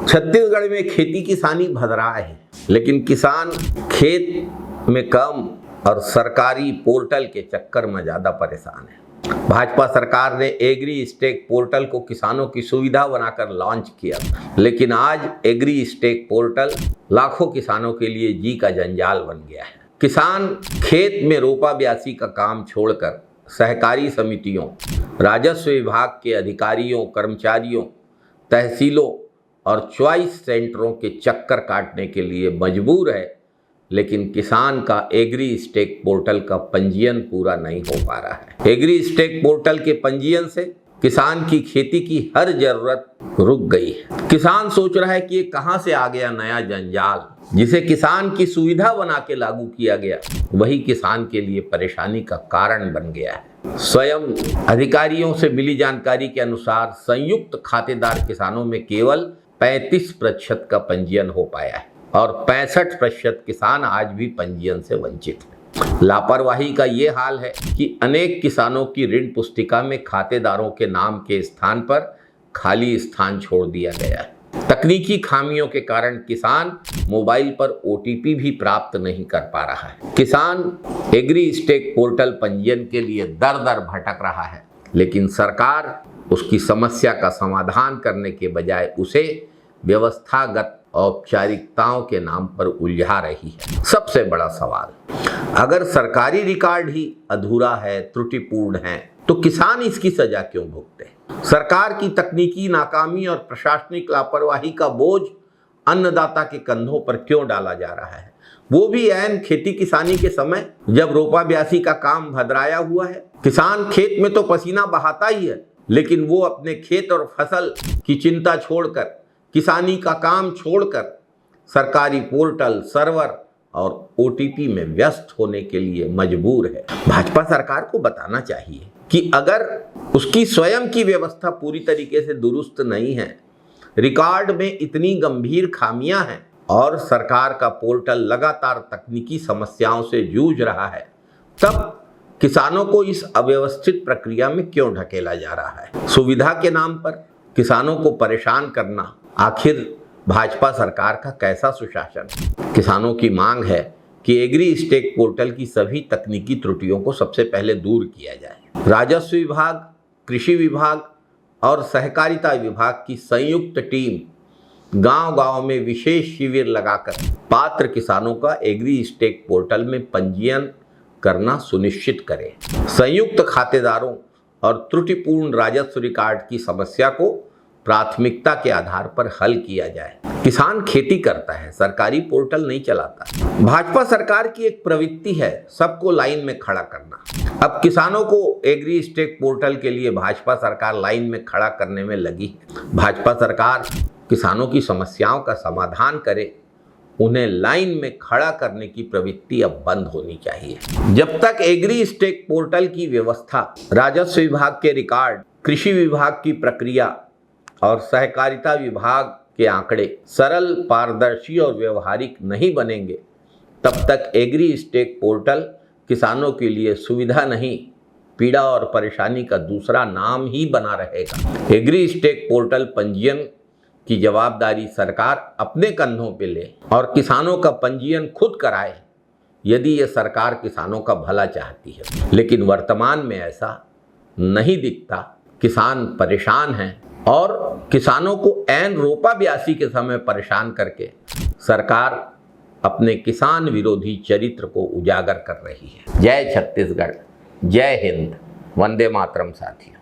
छत्तीसगढ़ में खेती किसानी भदराए है, लेकिन किसान खेत में कम और सरकारी पोर्टल के चक्कर में ज्यादा परेशान है। भाजपा सरकार ने एग्री स्टेक पोर्टल को किसानों की सुविधा बनाकर लॉन्च किया, लेकिन आज एग्री स्टेक पोर्टल लाखों किसानों के लिए जी का जंजाल बन गया है। किसान खेत में रोपा ब्यासी का काम छोड़कर सहकारी समितियों, राजस्व विभाग के अधिकारियों, कर्मचारियों, तहसीलों और चॉइस सेंटरों के चक्कर काटने के लिए मजबूर है, लेकिन किसान का एग्री स्टेक पोर्टल का पंजीयन पूरा नहीं हो पा रहा है। एग्री स्टेक पोर्टल के पंजीयन से किसान की खेती की हर जरूरत रुक गई है। किसान सोच रहा है कि ये कहां से आ गया नया जंजाल, जिसे किसान की सुविधा बना के लागू किया गया, वही किसान के लिए परेशानी का कारण बन गया है। स्वयं अधिकारियों से मिली जानकारी के अनुसार संयुक्त खातेदार किसानों में केवल 35% का पंजीयन हो पाया है और 65% किसान आज भी पंजीयन से वंचित हैं। लापरवाही का ये हाल है कि अनेक किसानों की ऋण पुस्तिका में खातेदारों के नाम के स्थान पर खाली स्थान छोड़ दिया गया है। तकनीकी खामियों के कारण किसान मोबाइल पर OTP भी प्राप्त नहीं कर पा रहा है। किसान एग्री स्टेक पोर्टल पंजीयन के लिए दर दर भटक रहा है, लेकिन सरकार उसकी समस्या का समाधान करने के बजाय उसे व्यवस्थागत औपचारिकताओं के नाम पर उलझा रही है। सबसे बड़ा सवाल, अगर सरकारी रिकॉर्ड ही अधूरा है, त्रुटिपूर्ण है, तो किसान इसकी सजा क्यों भुगते? सरकार की तकनीकी नाकामी और प्रशासनिक लापरवाही का बोझ अन्नदाता के कंधों पर क्यों डाला जा रहा है, वो भी ऐन खेती किसानी के समय जब रोपा ब्यासी का काम भदराया हुआ है। किसान खेत में तो पसीना बहाता ही है, लेकिन वो अपने खेत और फसल की चिंता छोड़कर, किसानी का काम छोड़कर सरकारी पोर्टल, सर्वर और OTP में व्यस्त होने के लिए मजबूर है। भाजपा सरकार को बताना चाहिए कि अगर उसकी स्वयं की व्यवस्था पूरी तरीके से दुरुस्त नहीं है, रिकॉर्ड में इतनी गंभीर खामियां हैं और सरकार का पोर्टल लगातार तकनीकी समस्याओं से जूझ रहा है, तब किसानों को इस अव्यवस्थित प्रक्रिया में क्यों ढकेला जा रहा है? सुविधा के नाम पर किसानों को परेशान करना आखिर भाजपा सरकार का कैसा सुशासन? किसानों की मांग है कि एग्री स्टेक पोर्टल की सभी तकनीकी त्रुटियों को सबसे पहले दूर किया जाए। राजस्व विभाग, कृषि विभाग और सहकारिता विभाग की संयुक्त टीम गांव-गांव में विशेष शिविर लगाकर पात्र किसानों का एग्री स्टेक पोर्टल में पंजीयन करना सुनिश्चित करे। संयुक्त खातेदारों और त्रुटिपूर्ण राजस्व रिकॉर्ड की समस्या को प्राथमिकता के आधार पर हल किया जाए। किसान खेती करता है, सरकारी पोर्टल नहीं चलाता। भाजपा सरकार की एक प्रवृत्ति है सबको लाइन में खड़ा करना। अब किसानों को एग्री स्टेक पोर्टल के लिए भाजपा सरकार लाइन में खड़ा करने में लगी। भाजपा सरकार किसानों की समस्याओं का समाधान करे, उन्हें लाइन में खड़ा करने की प्रवृत्ति अब बंद होनी चाहिए। जब तक एग्री स्टेक पोर्टल की व्यवस्था, राजस्व विभाग के रिकॉर्ड, कृषि विभाग की प्रक्रिया और सहकारिता विभाग के आंकड़े सरल, पारदर्शी और व्यवहारिक नहीं बनेंगे, तब तक एग्री स्टेक पोर्टल किसानों के लिए सुविधा नहीं, पीड़ा और परेशानी का दूसरा नाम ही बना रहेगा। एग्री स्टेक पोर्टल पंजीयन की जवाबदारी सरकार अपने कंधों पे ले और किसानों का पंजीयन खुद कराए, यदि ये सरकार किसानों का भला चाहती है। लेकिन वर्तमान में ऐसा नहीं दिखता। किसान परेशान हैं और किसानों को ऐन रोपा ब्यासी के समय परेशान करके सरकार अपने किसान विरोधी चरित्र को उजागर कर रही है। जय छत्तीसगढ़, जय हिंद, वंदे मातरम साथियों।